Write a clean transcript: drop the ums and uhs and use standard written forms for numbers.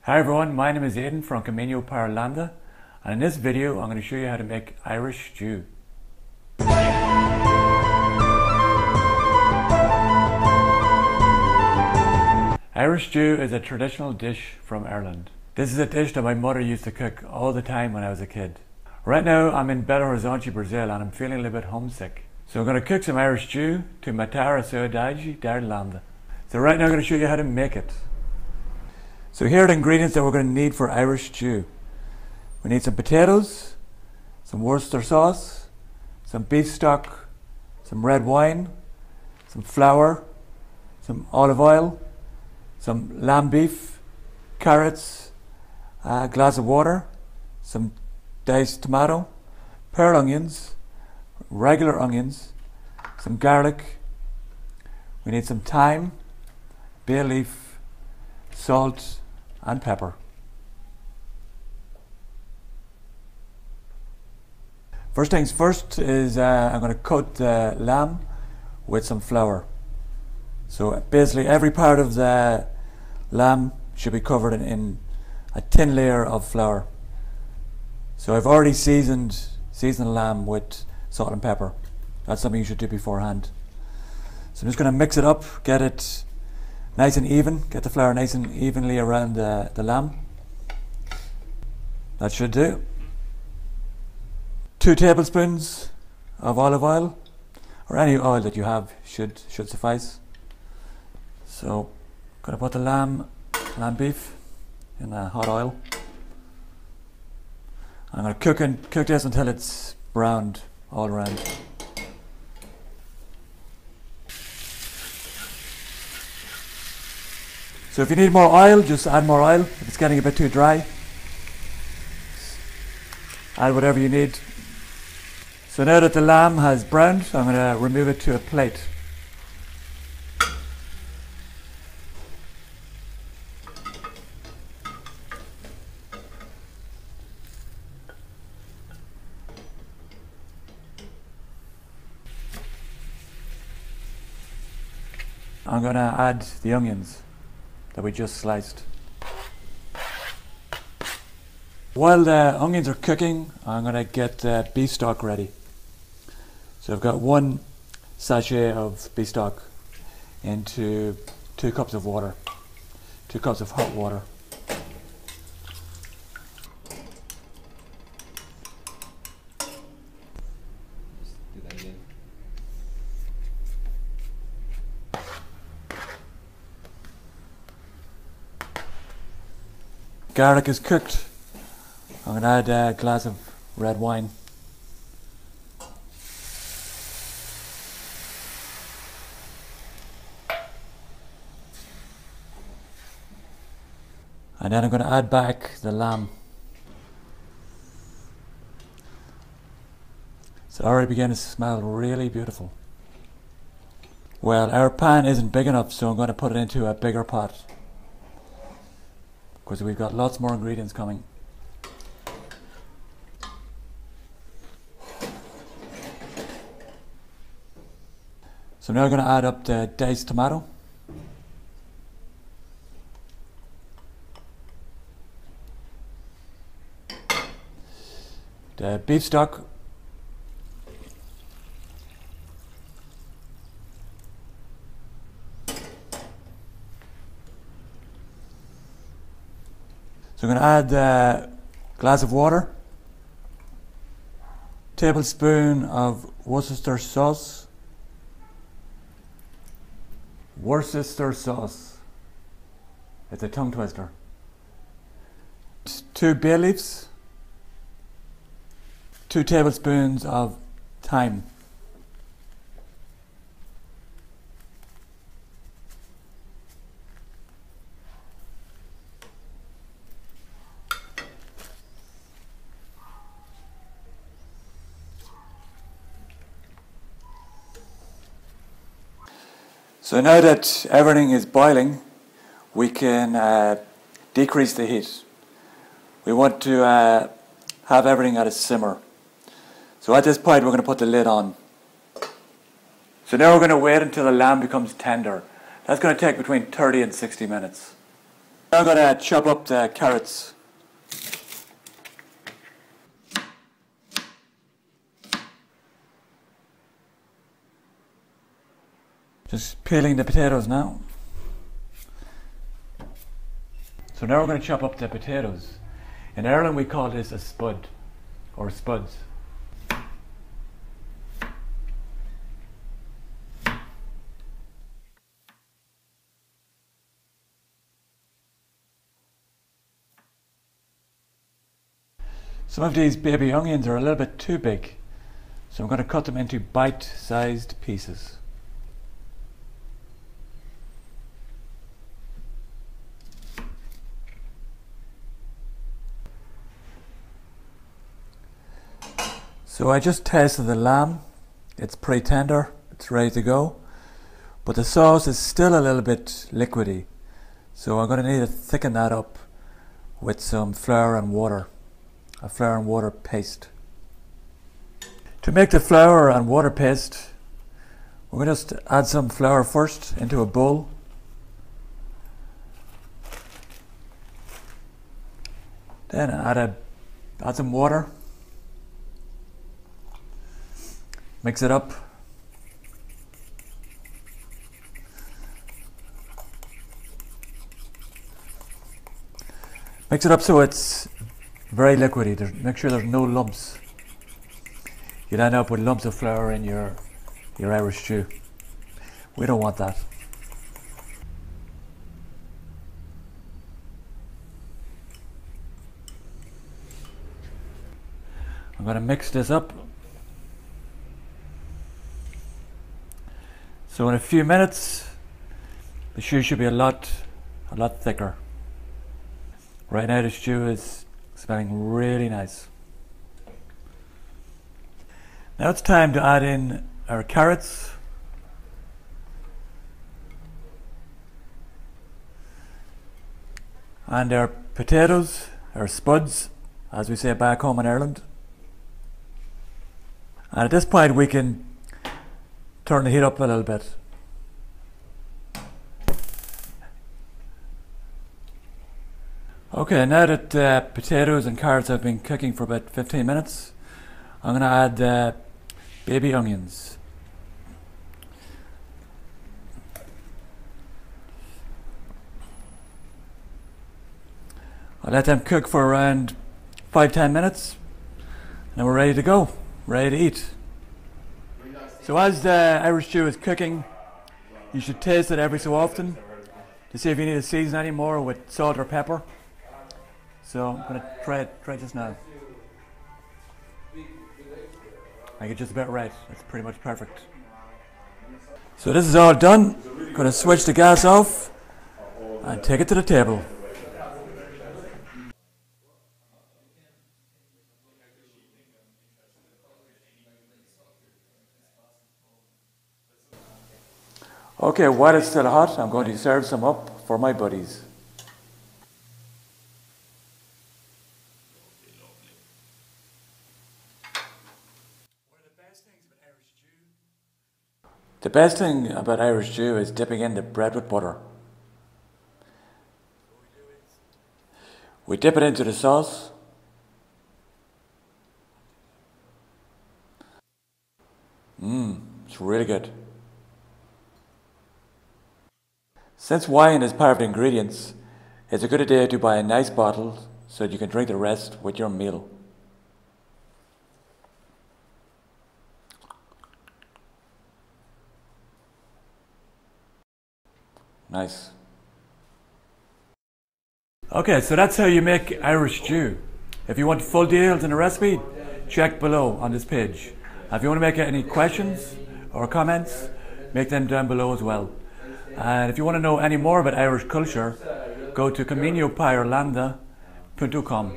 Hi everyone, my name is Aidan from Cozinhar Guisado, and in this video I'm going to show you how to make Irish stew. Irish stew is a traditional dish from Ireland. This is a dish that my mother used to cook all the time when I was a kid. Right now I'm in Belo Horizonte, Brazil, and I'm feeling a little bit homesick. So I'm going to cook some Irish stew to matar a saudade da Irlanda. So right now I'm going to show you how to make it. So here are the ingredients that we're going to need for Irish stew. We need some potatoes, some Worcester sauce, some beef stock, some red wine, some flour, some olive oil, some lamb beef, carrots, a glass of water, some diced tomato, pearl onions, regular onions, some garlic. We need some thyme, bay leaf, salt and pepper. First things first is I'm going to coat the lamb with some flour. So basically every part of the lamb should be covered in a thin layer of flour. So I've already seasoned the lamb with salt and pepper. That's something you should do beforehand. So I'm just going to mix it up, get it nice and even, get the flour nice and evenly around the lamb. That should do. 2 tablespoons of olive oil, or any oil that you have should suffice. So I'm going to put the lamb beef in hot oil. I'm going to cook this until it's browned all around. So if you need more oil, just add more oil. If it's getting a bit too dry, add whatever you need. So now that the lamb has browned, I'm going to remove it to a plate. I'm going to add the onions that we just sliced. While the onions are cooking, I'm going to get the beef stock ready. So I've got 1 sachet of beef stock into 2 cups of water, 2 cups of hot water. Garlic is cooked. I'm going to add a glass of red wine. And then I'm going to add back the lamb. It's already beginning to smell really beautiful. Well, our pan isn't big enough, so I'm going to put it into a bigger pot, because we've got lots more ingredients coming. So now I'm going to add up the diced tomato. The beef stock. So I'm going to add a glass of water, tablespoon of Worcester sauce. Worcester sauce. It's a tongue twister. 2 bay leaves, 2 tablespoons of thyme. So now that everything is boiling, we can decrease the heat. We want to have everything at a simmer. So at this point we're going to put the lid on. So now we're going to wait until the lamb becomes tender. That's going to take between 30 and 60 minutes. I'm going to chop up the carrots. Just peeling the potatoes now. So now we're going to chop up the potatoes. In Ireland we call this a spud, or spuds. Some of these baby onions are a little bit too big, so I'm going to cut them into bite-sized pieces. So I just tasted the lamb. It's pretty tender, it's ready to go, but the sauce is still a little bit liquidy, so I'm going to need to thicken that up with some flour and water, a flour and water paste. To make the flour and water paste, we're going to just add some flour first into a bowl. Then add some water. Mix it up. Mix it up so it's very liquidy. Make sure there's no lumps. You'll end up with lumps of flour in your Irish stew. We don't want that. I'm going to mix this up. So in a few minutes, the stew should be a lot thicker. Right now the stew is smelling really nice. Now it's time to add in our carrots. And our potatoes, our spuds, as we say back home in Ireland. And at this point we can turn the heat up a little bit. Okay, now that potatoes and carrots have been cooking for about 15 minutes, I'm going to add baby onions. I'll let them cook for around 5-10 minutes, and we're ready to go, ready to eat. So as the Irish stew is cooking, you should taste it every so often to see if you need to season any more with salt or pepper. So I'm going to try just now. I get just about right. That's pretty much perfect. So this is all done. I'm going to switch the gas off and take it to the table. Okay, while it's still hot, I'm going to serve some up for my buddies. The best thing about Irish stew is dipping in the bread with butter. We dip it into the sauce. It's really good. Since wine is part of the ingredients, it's a good idea to buy a nice bottle so that you can drink the rest with your meal. Nice. Okay, so that's how you make Irish stew. If you want full details in the recipe, check below on this page. If you want to make any questions or comments, make them down below as well. And if you want to know any more about Irish culture, go to cozinhar guisado.com.